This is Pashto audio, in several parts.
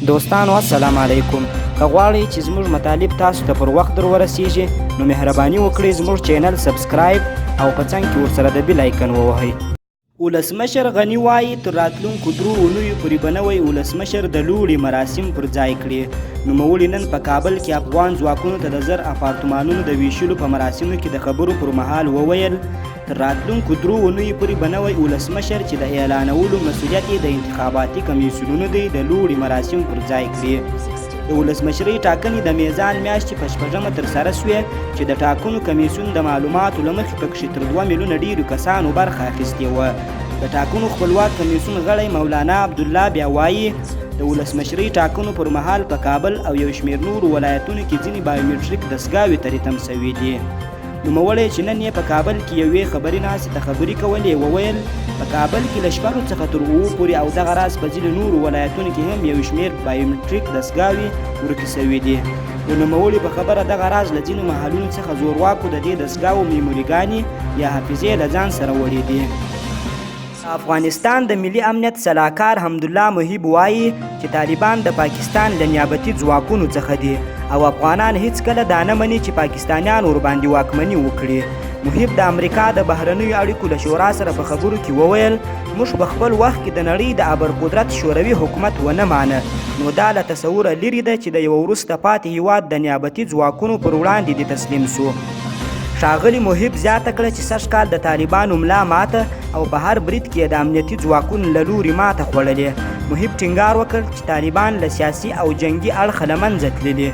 دوستانو السلام علیکم. که غواړئ چې زموږ مطالب تاسو ته پر وخت در ورسیږي نو مهرباني وکړئ زموږ چینل سبسکرایب او په څنګ کې ورسره د بیل آیکن ووهئ. ولسمشر غني وایي تر راتلونکو 3 اونیو پورې به نوی ولسمشر د لوړې مراسم پر ځای کړي. نوموړي نن په کابل کې افغان ځواکونو ته د 1000 اپارتمانونو د ویشلو په مراسمو کې د خبرو پر مهال وویل تر راتلونکو 3 اونیو پورې به نوی ولسمشر چې د اعلانولو مسؤلیت یې د انتخاباتي کمیسیونونو دی د لوړې مراسم پر ځای کړي. د ولسمشرۍ ټاکنې د میزان میاشتې په 6مه ترسره سوې چې د ټاکنو کمیسیون د معلوماتو له مخې پکښې تر 2 میلیونه ډېرو کسانو برخه اخیستې وه. د ټاکنو خپلواک کمیسیون غړی مولانا عبدالله بیا وایي د ولسمشرۍ ټاکنو پر مهال په کابل او یو شمېر نورو ولایتونو کې ځینې بایومټریک دستګاوې تریتم سوي دي. نوموړی چې نن یې په کابل کې یوې خبري ناستې ته خبرې کولې وویل په کابل کې له 6 څخه تر 7 پورې او دغه راز په ځینو نورو ولایتونو کې هم یو شمېر بایومټریک دستګاوې ورکې سوي دي. د نوموړي په خبره دغه راز له ځینو محلونو څخه زورواکو د دې دستګاوو میموریګانې یا حافظې له ځان سره وړي دي. افغانستان د ملي امنیت سلاکار حمدالله محب وایي چې طالبان د پاکستان له نیابتي ځواکونو څخه دي او افغانان هیڅکله دا نه مني چې پاکستانیان ورباندې واکمني وکړي. محب د امریکا د بهرنیو اړیکو له شورا سره په خبرو کې وویل موږ په خپل وخت کې د نړۍ د ابرقدرت شوروي حکومت ونه مانه نو دا له تصوره لرې ده چې د یو وروسته پاتې هیواد د نیابتي ځواکونو پر وړاندې دې تسلیم سو. ښاغلي محب زیاته کړه چې سږ کال د طالبانو ملا ماته او په هر برید کې د امنیتي ځواکونو له لوري ماته خوړلې. محب ټینګار وکړ چې طالبان له سیاسي او جنگي اړخه له منځه تللي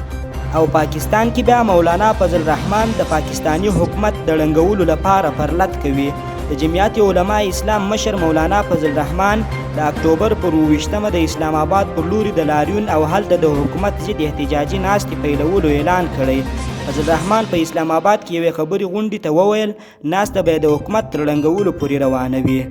او پاکستان کې بیا مولانا فضل الرحمن د پاکستانی حکومت د ړنګولو لپاره پرلت کوي. د جمعیت علماء اسلام مشر مولانا فضل الرحمن د اکتوبر پر 28مه د اسلام آباد پر لوري د لاریون او هلته د حکومت ضد احتجاجي ناستې پیلولو اعلان کړی. فضل الرحمن په اسلام آباد کې یوې خبري غونډې ته وویل ناسته به د حکومت تر ړنګولو پورې روانه وي.